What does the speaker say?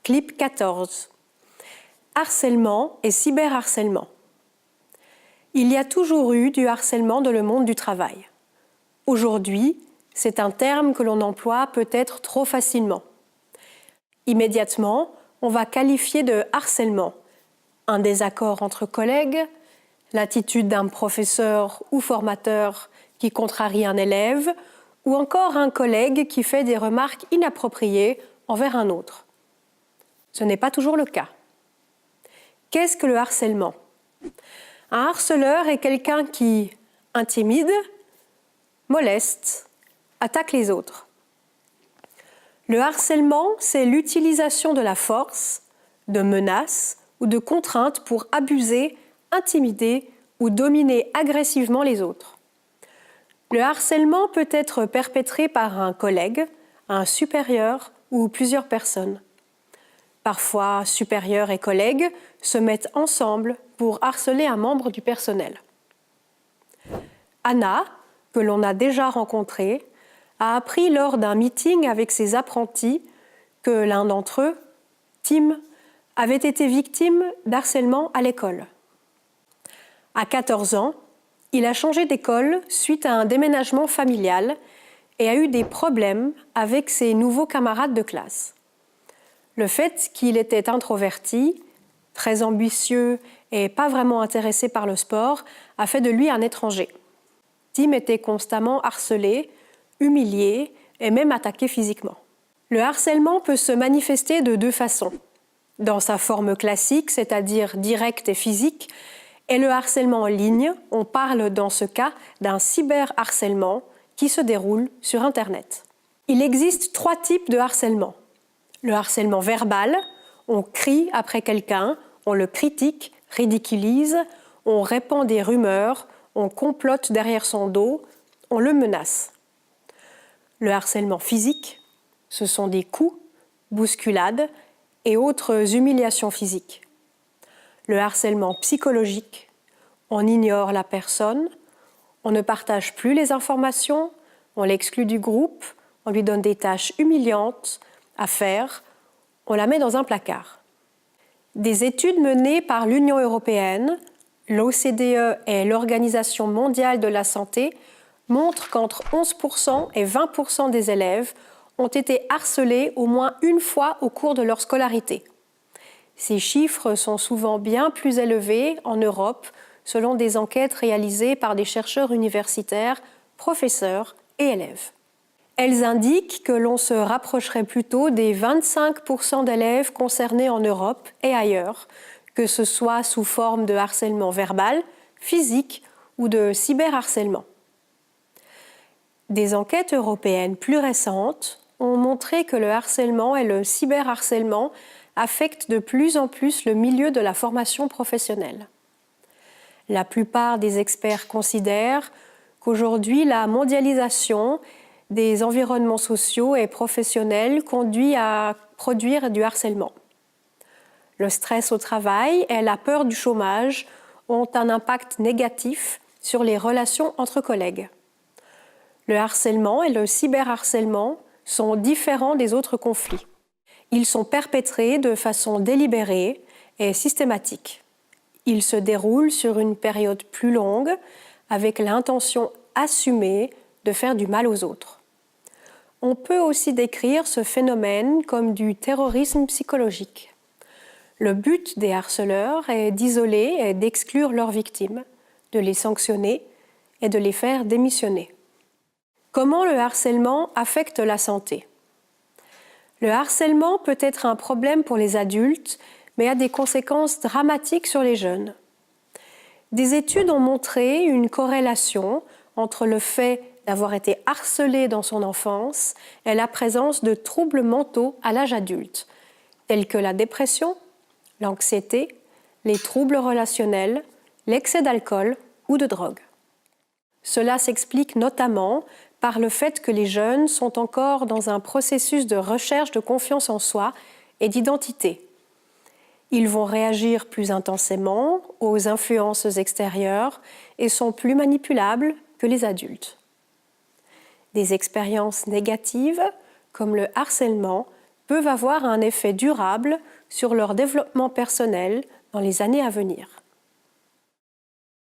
Clip 14. Harcèlement et cyberharcèlement. Il y a toujours eu du harcèlement dans le monde du travail. Aujourd'hui, c'est un terme que l'on emploie peut-être trop facilement. Immédiatement, on va qualifier de harcèlement un désaccord entre collègues, l'attitude d'un professeur ou formateur qui contrarie un élève, ou encore un collègue qui fait des remarques inappropriées envers un autre. Ce n'est pas toujours le cas. Qu'est-ce que le harcèlement ? Un harceleur est quelqu'un qui intimide, moleste, attaque les autres. Le harcèlement, c'est l'utilisation de la force, de menaces ou de contraintes pour abuser, intimider ou dominer agressivement les autres. Le harcèlement peut être perpétré par un collègue, un supérieur ou plusieurs personnes. Parfois, supérieurs et collègues se mettent ensemble pour harceler un membre du personnel. Anna, que l'on a déjà rencontrée, a appris lors d'un meeting avec ses apprentis que l'un d'entre eux, Tim, avait été victime d'harcèlement à l'école. À 14 ans, il a changé d'école suite à un déménagement familial et a eu des problèmes avec ses nouveaux camarades de classe. Le fait qu'il était introverti, très ambitieux et pas vraiment intéressé par le sport a fait de lui un étranger. Tim était constamment harcelé, humilié et même attaqué physiquement. Le harcèlement peut se manifester de deux façons. Dans sa forme classique, c'est-à-dire directe et physique, et le harcèlement en ligne, on parle dans ce cas d'un cyberharcèlement qui se déroule sur Internet. Il existe 3 types de harcèlement. Le harcèlement verbal, on crie après quelqu'un, on le critique, ridiculise, on répand des rumeurs, on complote derrière son dos, on le menace. Le harcèlement physique, ce sont des coups, bousculades et autres humiliations physiques. Le harcèlement psychologique, on ignore la personne, on ne partage plus les informations, on l'exclut du groupe, on lui donne des tâches humiliantes à faire, on la met dans un placard. Des études menées par l'Union européenne, l'OCDE et l'Organisation mondiale de la santé montrent qu'entre 11% et 20% des élèves ont été harcelés au moins une fois au cours de leur scolarité. Ces chiffres sont souvent bien plus élevés en Europe, selon des enquêtes réalisées par des chercheurs universitaires, professeurs et élèves. Elles indiquent que l'on se rapprocherait plutôt des 25% d'élèves concernés en Europe et ailleurs, que ce soit sous forme de harcèlement verbal, physique ou de cyberharcèlement. Des enquêtes européennes plus récentes ont montré que le harcèlement et le cyberharcèlement affectent de plus en plus le milieu de la formation professionnelle. La plupart des experts considèrent qu'aujourd'hui, la mondialisation des environnements sociaux et professionnels conduit à produire du harcèlement. Le stress au travail et la peur du chômage ont un impact négatif sur les relations entre collègues. Le harcèlement et le cyberharcèlement sont différents des autres conflits. Ils sont perpétrés de façon délibérée et systématique. Ils se déroulent sur une période plus longue avec l'intention assumée de faire du mal aux autres. On peut aussi décrire ce phénomène comme du terrorisme psychologique. Le but des harceleurs est d'isoler et d'exclure leurs victimes, de les sanctionner et de les faire démissionner. Comment le harcèlement affecte la santé ? Le harcèlement peut être un problème pour les adultes, mais a des conséquences dramatiques sur les jeunes. Des études ont montré une corrélation entre le fait d'avoir été harcelé dans son enfance et la présence de troubles mentaux à l'âge adulte, tels que la dépression, l'anxiété, les troubles relationnels, l'excès d'alcool ou de drogue. Cela s'explique notamment par le fait que les jeunes sont encore dans un processus de recherche de confiance en soi et d'identité. Ils vont réagir plus intensément aux influences extérieures et sont plus manipulables que les adultes. Des expériences négatives, comme le harcèlement, peuvent avoir un effet durable sur leur développement personnel dans les années à venir.